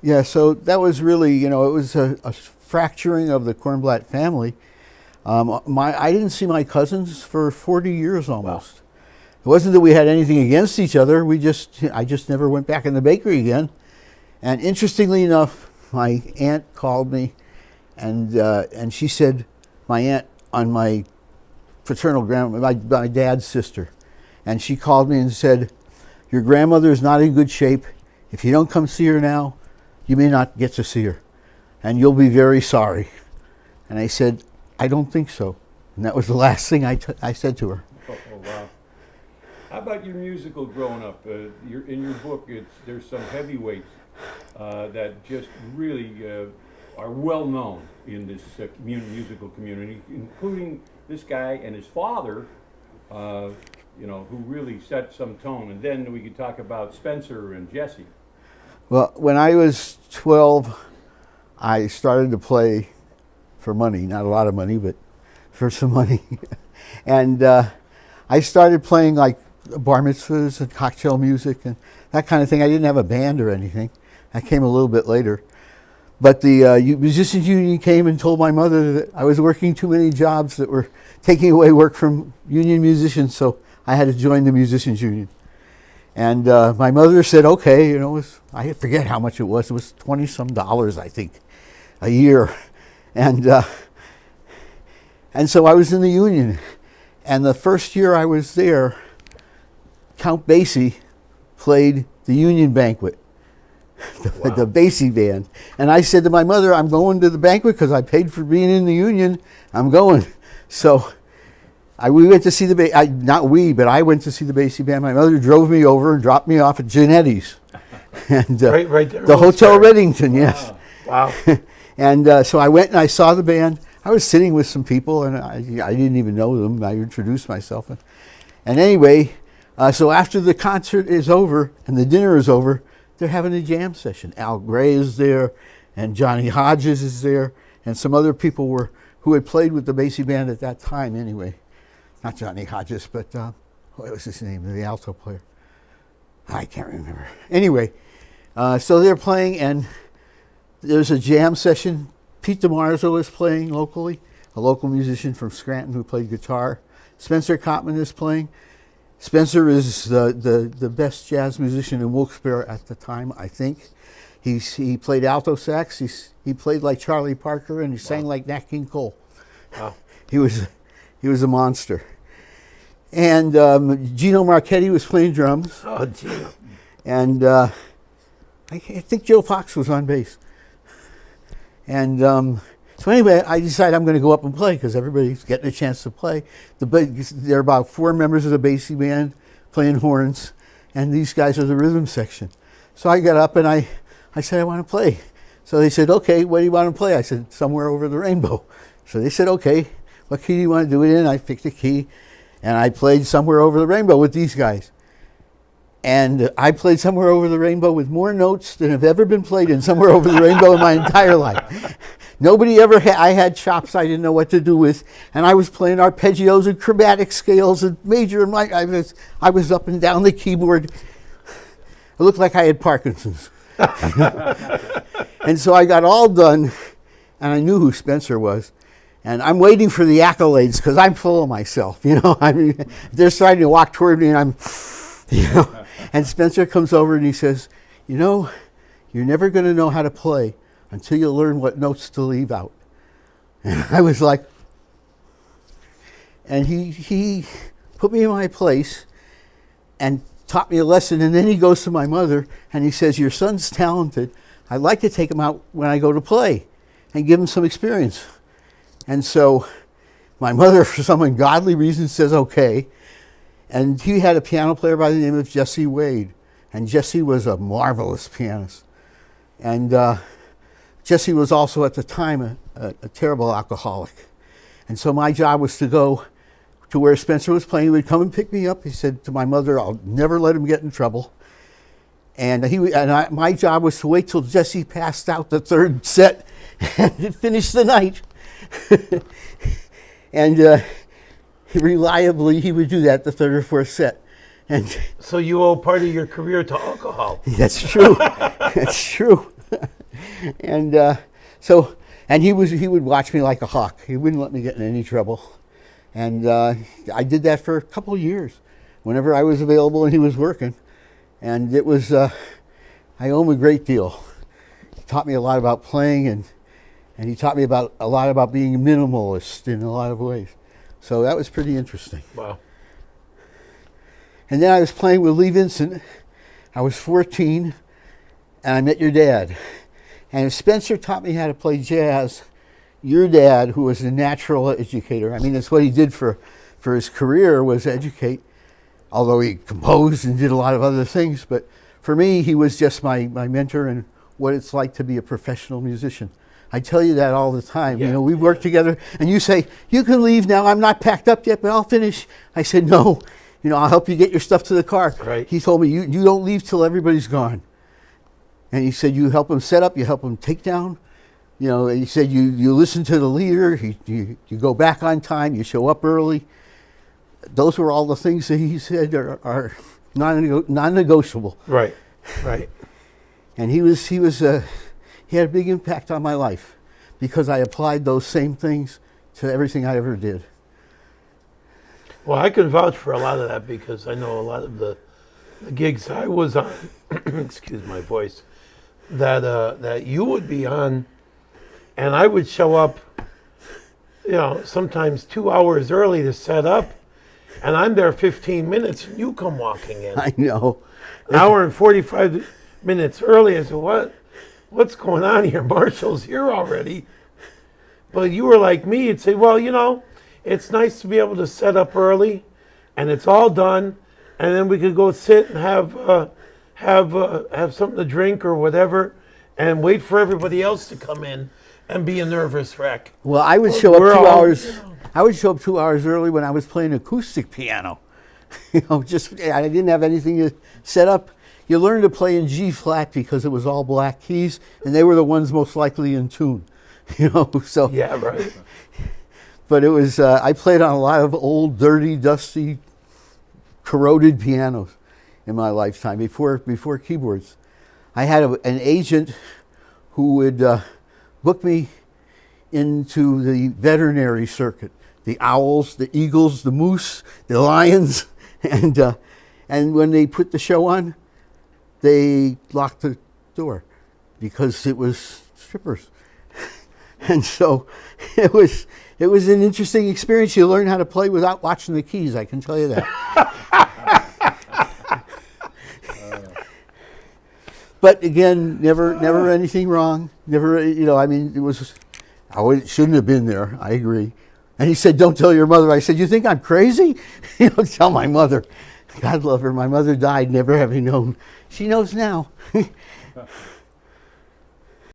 Yeah, so that was really, it was a fracturing of the Kornblatt family. I didn't see my cousins for 40 years Wow. almost. It wasn't that we had anything against each other. I just never went back in the bakery again. And interestingly enough, my aunt called me, and she said, my aunt on my paternal grandma, my dad's sister, and she called me and said, "Your grandmother is not in good shape. If you don't come see her now, you may not get to see her, and you'll be very sorry." And I said, "I don't think so." And that was the last thing I said to her. Oh, wow. How about your musical growing up? In your book, there's some heavyweights that just really are well known in this musical community, including this guy and his father, who really set some tone. And then we could talk about Spencer and Jesse. Well, when I was 12, I started to play for money, not a lot of money, but for some money. And I started playing like bar mitzvahs and cocktail music and that kind of thing. I didn't have a band or anything. That came a little bit later. But the musicians union came and told my mother that I was working too many jobs that were taking away work from union musicians, so I had to join the musicians union. And my mother said, okay, I forget how much it was. It was $20-some, I think, a year. And so I was in the union. And the first year I was there, Count Basie played the union banquet, the Basie band. And I said to my mother, I'm going to the banquet because I paid for being in the union. I'm going. So we went to see I went to see the Basie band. My mother drove me over and dropped me off at Genetti's. And right there. The Hotel Reddington, yes. Wow. And so I went and I saw the band. I was sitting with some people, and I didn't even know them. I introduced myself. And anyway, so after the concert is over and the dinner is over, they're having a jam session. Al Gray is there, and Johnny Hodges is there, and some other people who had played with the Basie band at that time anyway. Not Johnny Hodges, but what was his name, the alto player? I can't remember. Anyway, so they're playing, and there's a jam session. Pete DiMarzo is playing locally, a local musician from Scranton who played guitar. Spencer Cottman is playing. Spencer is the best jazz musician in Wilkes-Barre at the time, I think. He played alto sax. He played like Charlie Parker, and he sang like Nat King Cole. Wow. He was a monster. And Gino Marchetti was playing drums. Oh, Gino. And I think Joe Fox was on bass. And so anyway, I decided I'm going to go up and play because everybody's getting a chance to play. There are about 4 members of the Basie band playing horns, and these guys are the rhythm section. So I got up and I said, I want to play. So they said, okay, what do you want to play? I said, Somewhere Over the Rainbow. So they said, okay, what key do you want to do it in? I picked a key, and I played Somewhere Over the Rainbow with these guys. And I played Somewhere Over the Rainbow with more notes than have ever been played in Somewhere Over the Rainbow in my entire life. Nobody ever I had chops I didn't know what to do with, and I was playing arpeggios and chromatic scales and major and minor. I was up and down the keyboard. It looked like I had Parkinson's. And so I got all done, and I knew who Spencer was. And I'm waiting for the accolades because I'm full of myself. I mean, they're starting to walk toward me, and I'm, And Spencer comes over and he says, you're never going to know how to play until you learn what notes to leave out. And I was like, and he put me in my place and taught me a lesson. And then he goes to my mother and he says, your son's talented. I'd like to take him out when I go to play and give him some experience. And so my mother, for some ungodly reason, says, okay. And he had a piano player by the name of Jesse Wade. And Jesse was a marvelous pianist. And Jesse was also at the time a terrible alcoholic. And so my job was to go to where Spencer was playing. He would come and pick me up. He said to my mother, I'll never let him get in trouble. And my job was to wait till Jesse passed out the third set and finish the night. And reliably, he would do that the third or fourth set. And So you owe part of your career to alcohol. that's true. That's true. And and he would watch me like a hawk. He wouldn't let me get in any trouble. And I did that for a couple of years, whenever I was available and he was working. And it was, I owe him a great deal. He taught me a lot about playing, and he taught me a lot about being a minimalist in a lot of ways. So that was pretty interesting. Wow. And then I was playing with Lee Vincent. I was 14, and I met your dad. And if Spencer taught me how to play jazz, your dad, who was a natural educator, I mean, that's what he did for his career, was educate, although he composed and did a lot of other things. But for me, he was just my mentor in what it's like to be a professional musician. I tell you that all the time. Yeah. You know, we work together, and you say, you can leave now, I'm not packed up yet, but I'll finish. I said, no, you know, I'll help you get your stuff to the car. Right. He told me, you don't leave till everybody's gone. And he said, you help them set up, you help them take down. You know, he said, you listen to the leader, you go back on time, you show up early. Those were all the things that he said are non-negotiable. Right. Right. And he had a big impact on my life because I applied those same things to everything I ever did. Well, I can vouch for a lot of that because I know a lot of the gigs I was on, excuse my voice, that you would be on, and I would show up, you know, sometimes 2 hours early to set up, and I'm there 15 minutes, and you come walking in. I know. An hour and 45 minutes early. I said, what's going on here? Marshall's here already. But you were like me. You'd say, well, you know, it's nice to be able to set up early, and it's all done, and then we could go sit and have something to drink or whatever, and wait for everybody else to come in and be a nervous wreck. Well, I would show up 2 hours. I would show up 2 hours early when I was playing acoustic piano. You know, I didn't have anything to set up. You learned to play in G flat because it was all black keys, and they were the ones most likely in tune. You know, so Yeah, right. But it was I played on a lot of old, dirty, dusty, corroded pianos in my lifetime before keyboards. I had an agent who would book me into the veterinary circuit, the owls, the eagles, the moose, the lions, and when they put the show on, they locked the door because it was strippers. And so it was an interesting experience. You learn how to play without watching the keys, I can tell you that. But again, never anything wrong. Never, you know, I mean, I shouldn't have been there, I agree. And he said, don't tell your mother. I said, you think I'm crazy? You know, tell my mother. God love her. My mother died never having known. She knows now.